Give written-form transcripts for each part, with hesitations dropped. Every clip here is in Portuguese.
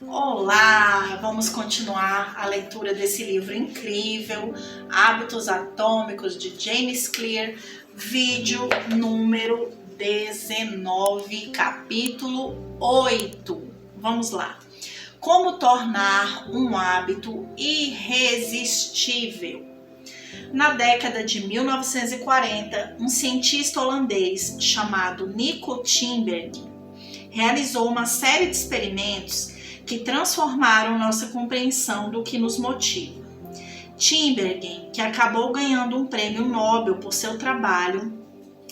Olá! Vamos continuar a leitura desse livro incrível, Hábitos Atômicos, de James Clear, vídeo número 19, capítulo 8. Vamos lá. Como tornar um hábito irresistível. Na década de 1940, um cientista holandês chamado Nico Timberg realizou uma série de experimentos que transformaram nossa compreensão do que nos motiva. Timbergen, que acabou ganhando um prêmio Nobel por seu trabalho,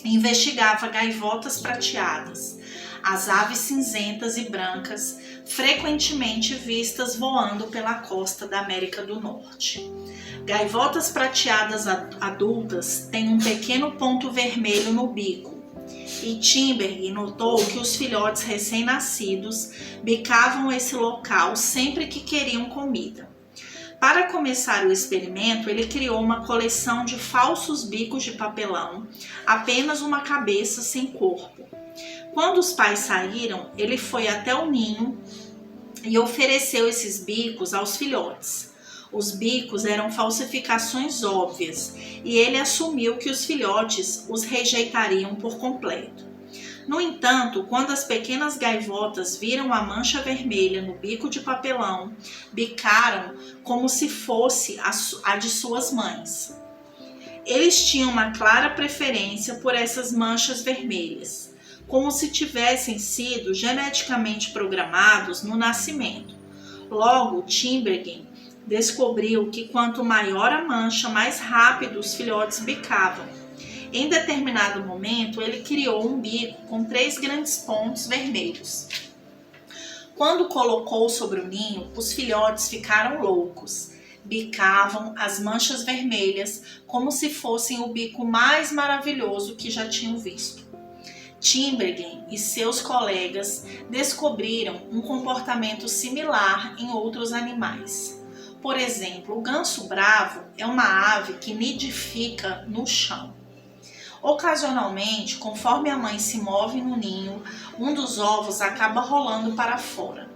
investigava gaivotas prateadas, as aves cinzentas e brancas, frequentemente vistas voando pela costa da América do Norte. Gaivotas prateadas adultas têm um pequeno ponto vermelho no bico, e Timberg notou que os filhotes recém-nascidos bicavam esse local sempre que queriam comida. Para começar o experimento, ele criou uma coleção de falsos bicos de papelão, apenas uma cabeça sem corpo. Quando os pais saíram, ele foi até o ninho e ofereceu esses bicos aos filhotes. Os bicos eram falsificações óbvias e ele assumiu que os filhotes os rejeitariam por completo. No entanto, quando as pequenas gaivotas viram a mancha vermelha no bico de papelão, bicaram como se fosse a de suas mães. Eles tinham uma clara preferência por essas manchas vermelhas, como se tivessem sido geneticamente programados no nascimento. Logo, Timbergen descobriu que quanto maior a mancha, mais rápido os filhotes bicavam. Em determinado momento, ele criou um bico com 3 grandes pontos vermelhos. Quando colocou sobre o ninho, os filhotes ficaram loucos. Bicavam as manchas vermelhas como se fossem o bico mais maravilhoso que já tinham visto. Timbergen e seus colegas descobriram um comportamento similar em outros animais. Por exemplo, o ganso bravo é uma ave que nidifica no chão. Ocasionalmente, conforme a mãe se move no ninho, um dos ovos acaba rolando para fora.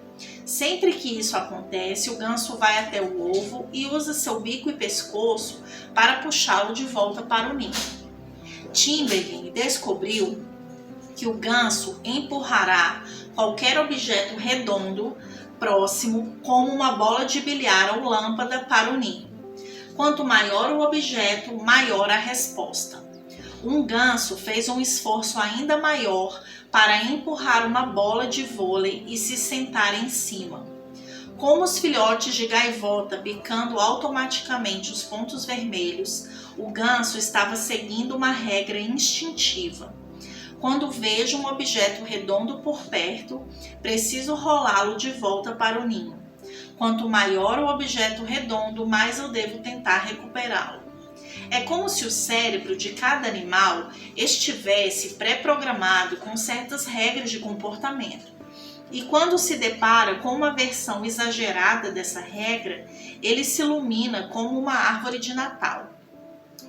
Sempre que isso acontece, o ganso vai até o ovo e usa seu bico e pescoço para puxá-lo de volta para o ninho. Timbergen descobriu que o ganso empurrará qualquer objeto redondo próximo, como uma bola de bilhar ou lâmpada, para o ninho. Quanto maior o objeto, maior a resposta. Um ganso fez um esforço ainda maior para empurrar uma bola de vôlei e se sentar em cima. Como os filhotes de gaivota bicando automaticamente os pontos vermelhos, o ganso estava seguindo uma regra instintiva. Quando vejo um objeto redondo por perto, preciso rolá-lo de volta para o ninho. Quanto maior o objeto redondo, mais eu devo tentar recuperá-lo. É como se o cérebro de cada animal estivesse pré-programado com certas regras de comportamento. E quando se depara com uma versão exagerada dessa regra, ele se ilumina como uma árvore de Natal.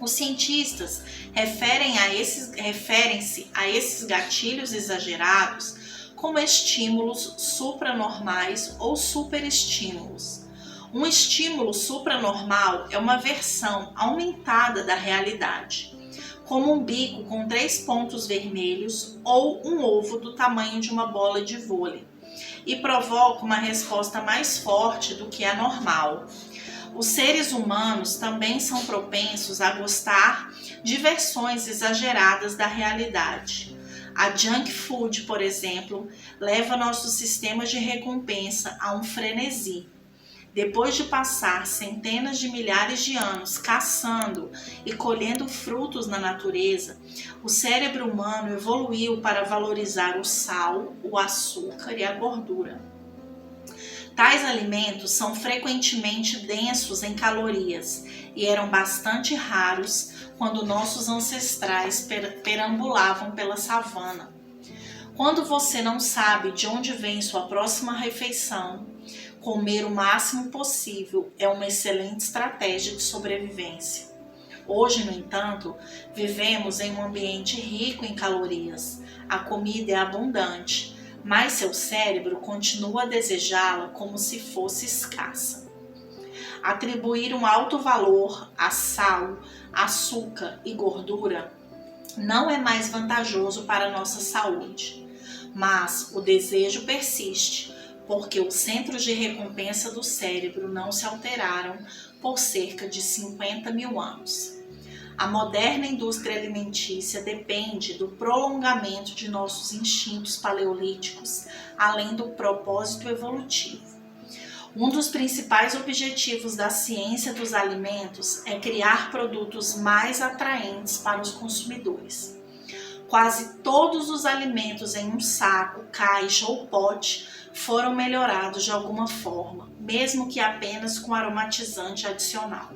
Os cientistas referem-se a esses gatilhos exagerados como estímulos supranormais ou superestímulos. Um estímulo supranormal é uma versão aumentada da realidade, como um bico com 3 pontos vermelhos ou um ovo do tamanho de uma bola de vôlei, e provoca uma resposta mais forte do que a normal. Os seres humanos também são propensos a gostar de versões exageradas da realidade. A junk food, por exemplo, leva nossos sistemas de recompensa a um frenesi. Depois de passar centenas de milhares de anos caçando e colhendo frutos na natureza, o cérebro humano evoluiu para valorizar o sal, o açúcar e a gordura. Tais alimentos são frequentemente densos em calorias e eram bastante raros quando nossos ancestrais perambulavam pela savana. Quando você não sabe de onde vem sua próxima refeição, comer o máximo possível é uma excelente estratégia de sobrevivência. Hoje, no entanto, vivemos em um ambiente rico em calorias. A comida é abundante, mas seu cérebro continua a desejá-la como se fosse escassa. Atribuir um alto valor a sal, açúcar e gordura não é mais vantajoso para a nossa saúde, mas o desejo persiste, porque os centros de recompensa do cérebro não se alteraram por cerca de 50 mil anos. A moderna indústria alimentícia depende do prolongamento de nossos instintos paleolíticos, além do propósito evolutivo. Um dos principais objetivos da ciência dos alimentos é criar produtos mais atraentes para os consumidores. Quase todos os alimentos em um saco, caixa ou pote foram melhorados de alguma forma, mesmo que apenas com aromatizante adicional.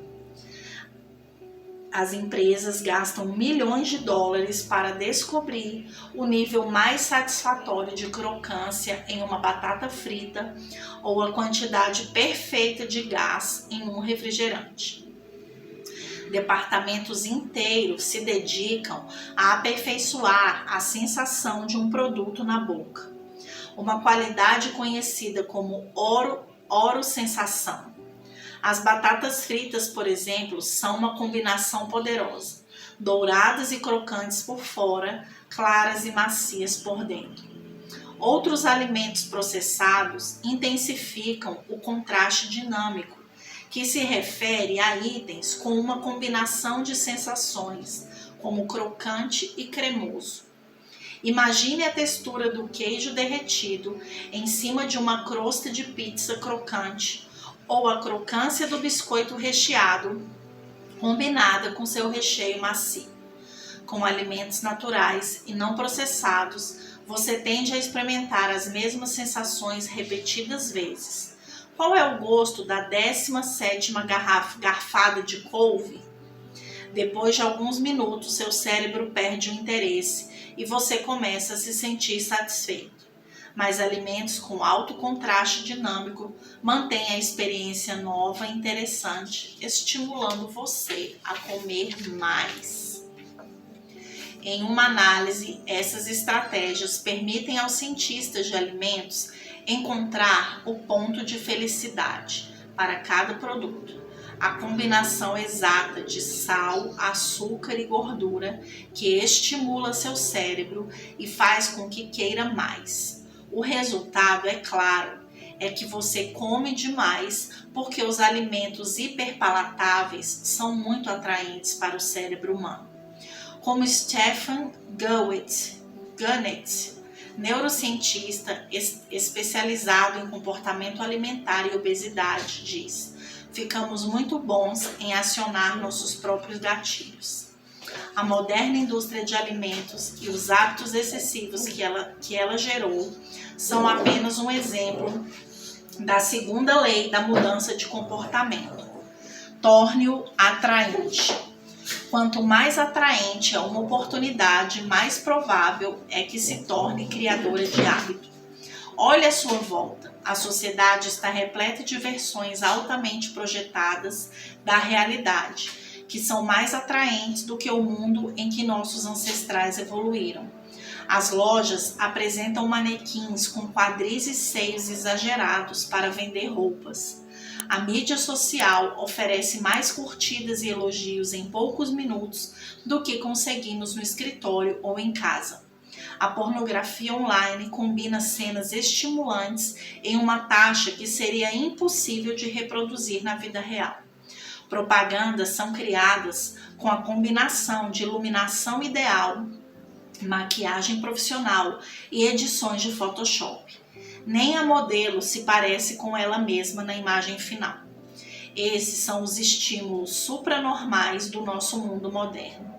As empresas gastam milhões de dólares para descobrir o nível mais satisfatório de crocância em uma batata frita ou a quantidade perfeita de gás em um refrigerante. Departamentos inteiros se dedicam a aperfeiçoar a sensação de um produto na boca, uma qualidade conhecida como oro-sensação. As batatas fritas, por exemplo, são uma combinação poderosa, douradas e crocantes por fora, claras e macias por dentro. Outros alimentos processados intensificam o contraste dinâmico, que se refere a itens com uma combinação de sensações, como crocante e cremoso. Imagine a textura do queijo derretido em cima de uma crosta de pizza crocante, ou a crocância do biscoito recheado, combinada com seu recheio macio. Com alimentos naturais e não processados, você tende a experimentar as mesmas sensações repetidas vezes. Qual é o gosto da 17ª garfada de couve? Depois de alguns minutos, seu cérebro perde o interesse e você começa a se sentir satisfeito. Mas alimentos com alto contraste dinâmico mantêm a experiência nova e interessante, estimulando você a comer mais. Em uma análise, essas estratégias permitem aos cientistas de alimentos encontrar o ponto de felicidade para cada produto, a combinação exata de sal, açúcar e gordura que estimula seu cérebro e faz com que queira mais. O resultado, é claro, é que você come demais porque os alimentos hiperpalatáveis são muito atraentes para o cérebro humano. Como Stephen Gunnett, neurocientista especializado em comportamento alimentar e obesidade, diz: ficamos muito bons em acionar nossos próprios gatilhos. A moderna indústria de alimentos e os hábitos excessivos que ela gerou são apenas um exemplo da segunda lei da mudança de comportamento. Torne-o atraente. Quanto mais atraente é uma oportunidade, mais provável é que se torne criadora de hábito. Olhe à sua volta. A sociedade está repleta de versões altamente projetadas da realidade, que são mais atraentes do que o mundo em que nossos ancestrais evoluíram. As lojas apresentam manequins com quadris e seios exagerados para vender roupas. A mídia social oferece mais curtidas e elogios em poucos minutos do que conseguimos no escritório ou em casa. A pornografia online combina cenas estimulantes em uma taxa que seria impossível de reproduzir na vida real. Propagandas são criadas com a combinação de iluminação ideal, maquiagem profissional e edições de Photoshop. Nem a modelo se parece com ela mesma na imagem final. Esses são os estímulos supranormais do nosso mundo moderno.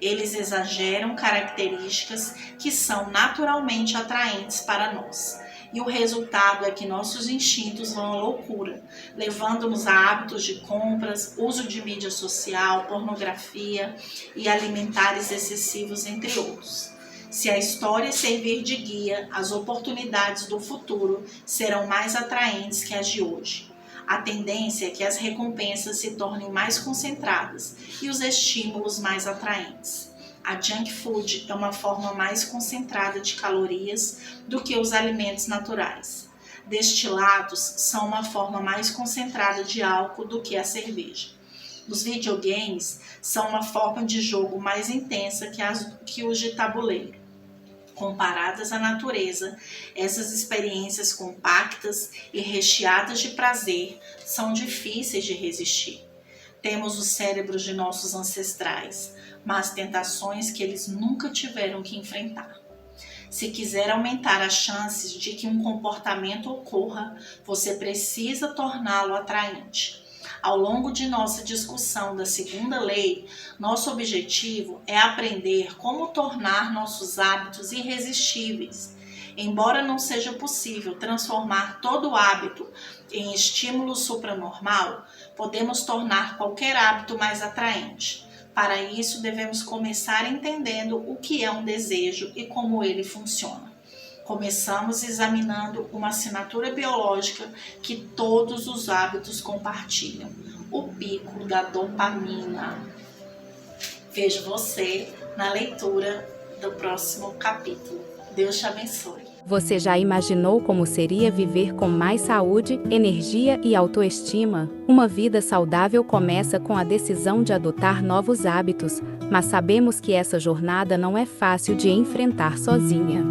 Eles exageram características que são naturalmente atraentes para nós. E o resultado é que nossos instintos vão à loucura, levando-nos a hábitos de compras, uso de mídia social, pornografia e alimentares excessivos, entre outros. Se a história servir de guia, as oportunidades do futuro serão mais atraentes que as de hoje. A tendência é que as recompensas se tornem mais concentradas e os estímulos mais atraentes. A junk food é uma forma mais concentrada de calorias do que os alimentos naturais. Destilados são uma forma mais concentrada de álcool do que a cerveja. Os videogames são uma forma de jogo mais intensa que os de tabuleiro. Comparadas à natureza, essas experiências compactas e recheadas de prazer são difíceis de resistir. Temos os cérebros de nossos ancestrais, mas tentações que eles nunca tiveram que enfrentar. Se quiser aumentar as chances de que um comportamento ocorra, você precisa torná-lo atraente. Ao longo de nossa discussão da segunda lei, nosso objetivo é aprender como tornar nossos hábitos irresistíveis. Embora não seja possível transformar todo hábito em estímulo supranormal, podemos tornar qualquer hábito mais atraente. Para isso, devemos começar entendendo o que é um desejo e como ele funciona. Começamos examinando uma assinatura biológica que todos os hábitos compartilham: o pico da dopamina. Vejo você na leitura do próximo capítulo. Deus te abençoe. Você já imaginou como seria viver com mais saúde, energia e autoestima? Uma vida saudável começa com a decisão de adotar novos hábitos, mas sabemos que essa jornada não é fácil de enfrentar sozinha.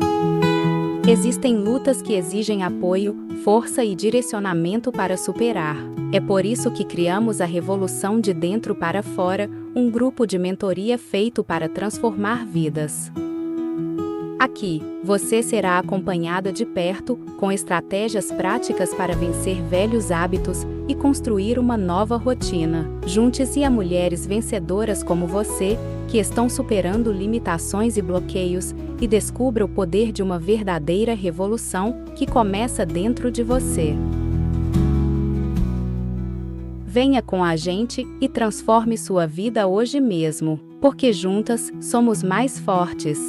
Existem lutas que exigem apoio, força e direcionamento para superar. É por isso que criamos a Revolução de Dentro para Fora, um grupo de mentoria feito para transformar vidas. Aqui, você será acompanhada de perto, com estratégias práticas para vencer velhos hábitos e construir uma nova rotina. Junte-se a mulheres vencedoras como você, que estão superando limitações e bloqueios, e descubra o poder de uma verdadeira revolução que começa dentro de você. Venha com a gente e transforme sua vida hoje mesmo, porque juntas somos mais fortes.